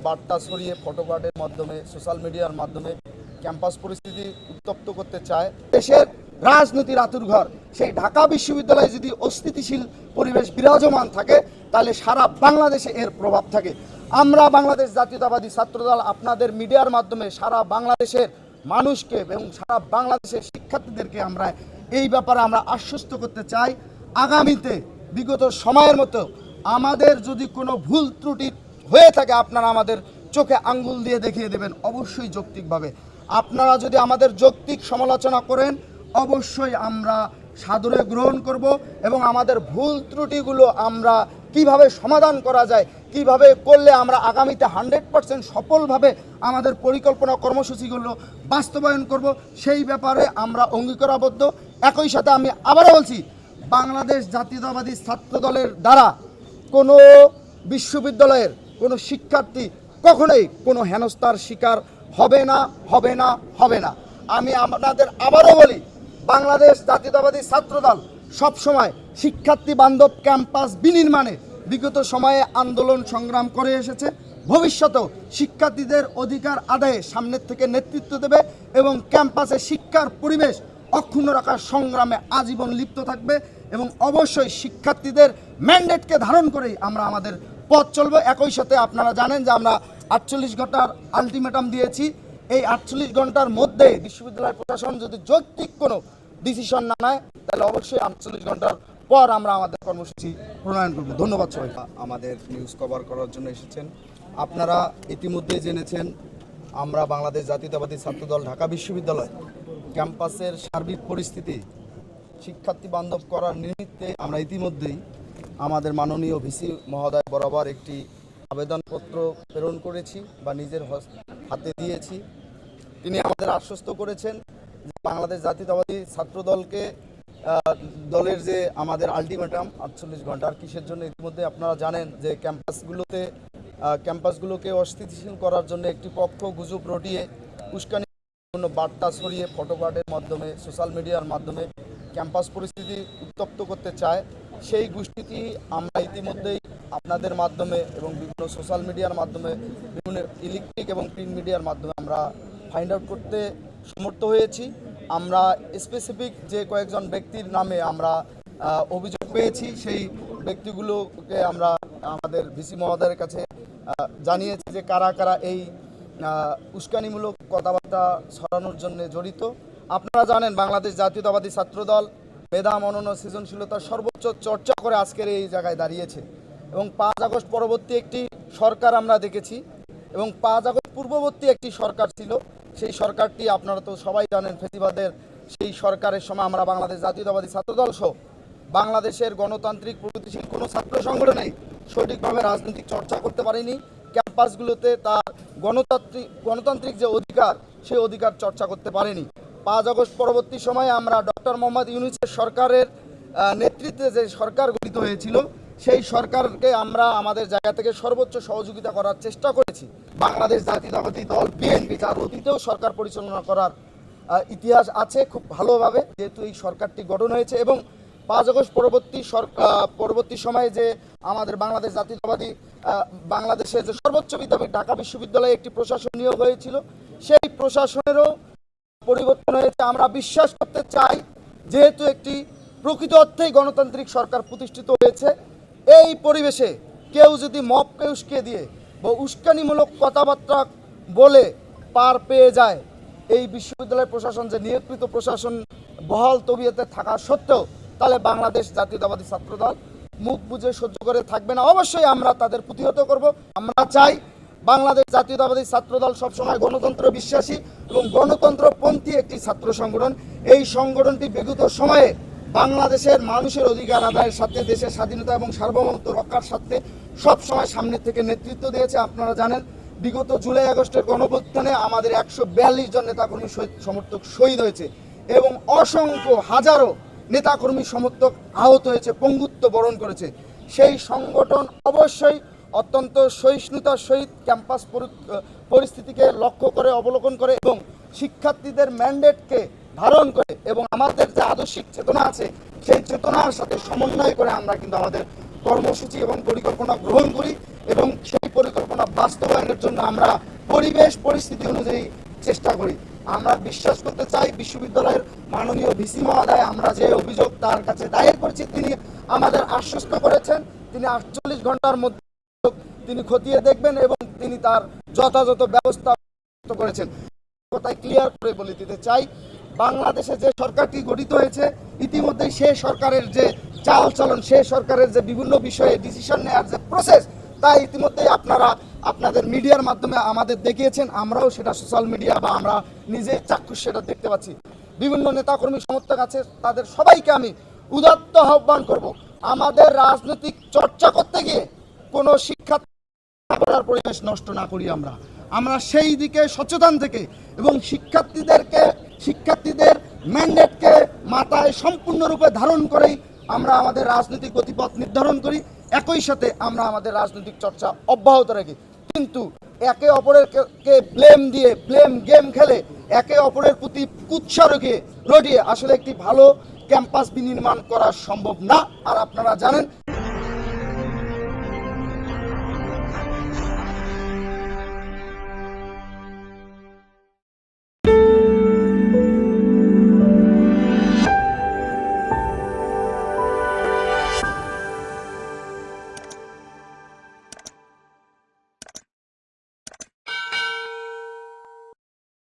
বার্তা ছড়িয়ে ফটোকার্ডের মাধ্যমে সোশ্যাল মিডিয়ার মাধ্যমে ক্যাম্পাস পরিস্থিতি উত্তপ্ত করতে চায়। দেশের রাজনীতির আঁতুড়ঘর সেই ঢাকা বিশ্ববিদ্যালয়ে যদি অস্থিতিশীল পরিবেশ বিরাজমান থাকে তাহলে সারা বাংলাদেশে এর প্রভাব থাকে। আমরা বাংলাদেশ জাতীয়তাবাদী ছাত্রদল আপনাদের মিডিয়ার মাধ্যমে সারা বাংলাদেশের মানুষকে এবং সারা বাংলাদেশের শিক্ষার্থীদেরকে আমরা এই ব্যাপারে আমরা আশ্বস্ত করতে চাই, আগামীতে বিগত সময়ের মতো আমাদের যদি কোনো ভুল ত্রুটি হয়ে থাকে আপনারা আমাদের চোখে আঙ্গুল দিয়ে দেখিয়ে দেবেন, অবশ্যই যৌক্তিকভাবে। আপনারা যদি আমাদের যৌক্তিক সমালোচনা করেন অবশ্যই আমরা সাদরে গ্রহণ করব এবং আমাদের ভুল ত্রুটিগুলো আমরা কিভাবে সমাধান করা যায়, কিভাবে করলে আমরা আগামীতে 100% সফলভাবে আমাদের পরিকল্পনা কর্মসূচিগুলো বাস্তবায়ন করব সেই ব্যাপারে আমরা অঙ্গীকারাবদ্ধ। একই সাথে আমি আবারও বলছি, বাংলাদেশ জাতীয়তাবাদী ছাত্রদলের দ্বারা কোনো বিশ্ববিদ্যালয়ের কোনো শিক্ষার্থী কখনোই কোনো হেনস্থার শিকার হবে না, হবে না, হবে না। আমি আপনাদের আবারও বলি, বাংলাদেশ জাতীয়তাবাদী ছাত্রদল সবসময় শিক্ষার্থী বান্ধব ক্যাম্পাস বিনির্মাণে বিগত সময়ে আন্দোলন সংগ্রাম করে এসেছে। ভবিষ্যতেও শিক্ষার্থীদের অধিকার আদায়ে সামনের থেকে নেতৃত্ব দেবে এবং ক্যাম্পাসে শিক্ষার পরিবেশ অক্ষুণ্ণ রাখার সংগ্রামে আজীবন লিপ্ত থাকবে এবং অবশ্যই শিক্ষার্থীদের ম্যান্ডেটকে ধারণ করেই আমরা আমাদের পথ চলবে। একই সাথে আপনারা জানেন যে আমরা 48 ঘন্টার আলটিমেটাম দিয়েছি। এই 48 ঘন্টার মধ্যে বিশ্ববিদ্যালয় প্রশাসন যদি যৌক্তিক কোনো ডিসিশন না নেয় তাহলে অবশ্যই 48 ঘন্টার পর আমরা আমাদের কর্মসূচি প্রণয়ন করব। ধন্যবাদ সবাই। আমাদের নিউজ কভার করার জন্য এসেছেন। আপনারা ইতিমধ্যেই জেনেছেন আমরা বাংলাদেশ জাতীয়তাবাদী ছাত্রদল ঢাকা বিশ্ববিদ্যালয় ক্যাম্পাসের সার্বিক পরিস্থিতি শিক্ষার্থী বান্ধব করার নিমিত্তে আমরা ইতিমধ্যেই আমাদের মাননীয় ভিসি মহোদয় বরাবর একটি আবেদনপত্র প্রেরণ করেছি বা নিজের হাতে দিয়েছি। তিনি আমাদের আশ্বস্ত করেছেন যে বাংলাদেশ জাতীয়তাবাদী ছাত্রদলকে দলের যে আমাদের আলটিমেটাম 48 ঘন্টার কিসের জন্য, ইতিমধ্যে আপনারা জানেন যে ক্যাম্পাসগুলোকে অস্থিতিশীল করার জন্য একটি পক্ষ গুজব রটিয়ে উস্কানি বার্তা ছড়িয়ে ফটোকার্ডের মাধ্যমে সোশ্যাল মিডিয়ার মাধ্যমে ক্যাম্পাস পরিস্থিতি উত্তপ্ত করতে চায়। সেই গোষ্ঠীটি আমরা ইতিমধ্যেই আপনাদের মাধ্যমে এবং বিভিন্ন সোশ্যাল মিডিয়ার মাধ্যমে বিভিন্ন ইলেকট্রিক এবং প্রিন্ট মিডিয়ার মাধ্যমে আমরা ফাইন্ড আউট করতে সমর্থ হয়েছি। আমরা স্পেসিফিক যে কয়েকজন ব্যক্তির নামে আমরা অভিযোগ পেয়েছি সেই ব্যক্তিগুলোকে আমরা আমাদের ভিসি মহোদয়ের কাছে জানিয়েছি যে কারা কারা এই উস্কানিমূলক কথাবার্তা ছড়ানোর জন্য জড়িত। আপনারা জানেন বাংলাদেশ জাতীয়তাবাদী ছাত্রদল মেধা মনন সৃজনশীলতার সর্বোচ্চ চর্চা করে আজকের এই জায়গায় দাঁড়িয়েছে এবং 5 আগস্ট পরবর্তী একটি সরকার আমরা দেখেছি এবং 5 আগস্ট পূর্ববর্তী একটি সরকার ছিল। সেই সরকারটি আপনারা তো সবাই জানেন ফেসিবাদের সেই সরকারের সময় আমরা বাংলাদেশ জাতীয়তাবাদী ছাত্রদল সহ বাংলাদেশের গণতান্ত্রিক প্রগতিশীল কোনো ছাত্র সংগঠনেই সঠিকভাবে রাজনৈতিক চর্চা করতে পারিনি। ক্যাম্পাসগুলোতে তার গণতান্ত্রিক যে অধিকার সেই অধিকার চর্চা করতে পারেনি। 5 আগস্ট পরবর্তী সময়ে আমরা ডক্টর মোহাম্মদ ইউনূসের সরকারের নেতৃত্বে যে সরকার গঠিত হয়েছিল সেই সরকারকে আমরা আমাদের জায়গা থেকে সর্বোচ্চ সহযোগিতা করার চেষ্টা করেছি। বাংলাদেশ জাতীয়তাবাদী দল বিএনপি তার অতীতেও সরকার পরিচালনা করার ইতিহাস আছে খুব ভালোভাবে, যেহেতু এই সরকারটি গঠন হয়েছে এবং 5 আগস্ট পরবর্তী সময়ে যে আমাদের বাংলাদেশ জাতীয়তাবাদী বাংলাদেশের যে সর্বোচ্চ বিদ্যাপীঠ ঢাকা বিশ্ববিদ্যালয়ে একটি প্রশাসন নিয়োগ হয়েছিল সেই প্রশাসনেরও পরিবর্তন হয়েছে। আমরা বিশ্বাস করতে চাই যেহেতু একটি প্রকৃত অর্থেই গণতান্ত্রিক সরকার প্রতিষ্ঠিত হয়েছে, এই পরিবেশে কেউ যদি মবকে উস্কে দিয়ে বা উস্কানিমূলক কথাবার্তা বলে পার পেয়ে যায়, এই বিশ্ববিদ্যালয় প্রশাসন যে নিয়োগকৃত প্রশাসন বহাল তবিয়তে থাকা সত্ত্বেও তাহলে বাংলাদেশ জাতীয়তাবাদী ছাত্রদল মুখ বুজে সহ্য করে থাকবে না। অবশ্যই আমরা তাদের প্রতিহত করব। আমরা চাই বাংলাদেশ জাতীয়তাবাদী ছাত্রদল সবসময় গণতন্ত্র বিশ্বাসী এবং গণতন্ত্রপন্থী একটি ছাত্র সংগঠন। এই সংগঠনটি বিগত সময়ে বাংলাদেশের মানুষের অধিকার আদায়ের সাথে দেশের স্বাধীনতা এবং সার্বভৌমত্ব রক্ষার স্বার্থে সবসময় সামনের থেকে নেতৃত্ব দিয়েছে। আপনারা জানেন বিগত জুলাই আগস্টের গণঅভ্যুত্থানে আমাদের 142 জন নেতাকর্মী সমর্থক শহীদ হয়েছে এবং অসংখ্য হাজারো নেতাকর্মী সমর্থক আহত হয়েছে, পঙ্গুত্ব বরণ করেছে। সেই সংগঠন অবশ্যই অত্যন্ত সহিষ্ণুতার সহিত ক্যাম্পাস পরিস্থিতিকে লক্ষ্য করে অবলোকন করে এবং শিক্ষার্থীদের ম্যান্ডেটকে ধারণ করে এবং আমাদের যে আদর্শিক চেতনা আছে সেই চেতনার সাথে সমন্বয় করে আমরা কিন্তু আমাদের কর্মসূচি এবং পরিকল্পনা গ্রহণ করি এবং সেই পরিকল্পনা বাস্তবায়নের জন্য আমরা পরিবেশ পরিস্থিতি অনুযায়ী চেষ্টা করি। আমরা বিশ্বাস করতে চাই বিশ্ববিদ্যালয়ের মাননীয় ভিসি মহোদয়, আমরা যে অভিযোগ তার কাছে দায়ের করেছি, তিনি আমাদের আশ্বস্ত করেছেন তিনি 48 ঘন্টার মধ্যে তিনি খতিয়ে দেখবেন এবং তিনি তার যথাযথ ব্যবস্থা করেছেন। কথায় ক্লিয়ার করে বলে দিতে চাই, বাংলাদেশে যে সরকারটি গঠিত হয়েছে ইতিমধ্যেই সে সরকারের যে চাল চলন, সে সরকারের যে বিভিন্ন বিষয়ে ডিসিশন নেওয়ার যে প্রসেস, তা ইতিমধ্যেই আপনারা আপনাদের মিডিয়ার মাধ্যমে আমাদের দেখিয়েছেন, আমরাও সেটা সোশ্যাল মিডিয়া বা আমরা নিজে চাক্ষুষ সেটা দেখতে পাচ্ছি। বিভিন্ন নেতাকর্মী সমর্থক আছে, তাদের সবাইকে আমি উদাত্ত আহ্বান করব, আমাদের রাজনৈতিক চর্চা করতে গিয়ে কোনো শিক্ষা করার পরিবেশ নষ্ট না করি। আমরা সেই দিকে সচেতন থেকে এবং শিক্ষার্থীদের ম্যান্ডেটকে মাথায় সম্পূর্ণরূপে ধারণ করেই আমরা আমাদের রাজনৈতিক গতিপথ নির্ধারণ করি। একই সাথে আমরা আমাদের রাজনৈতিক চর্চা অব্যাহত রাখি, কিন্তু একে অপরের ব্লেম দিয়ে ব্লেম গেম খেলে একে অপরের প্রতি কুৎসা রটিয়ে আসলে একটি ভালো ক্যাম্পাস বিনির্মাণ করা সম্ভব না। আর আপনারা জানেন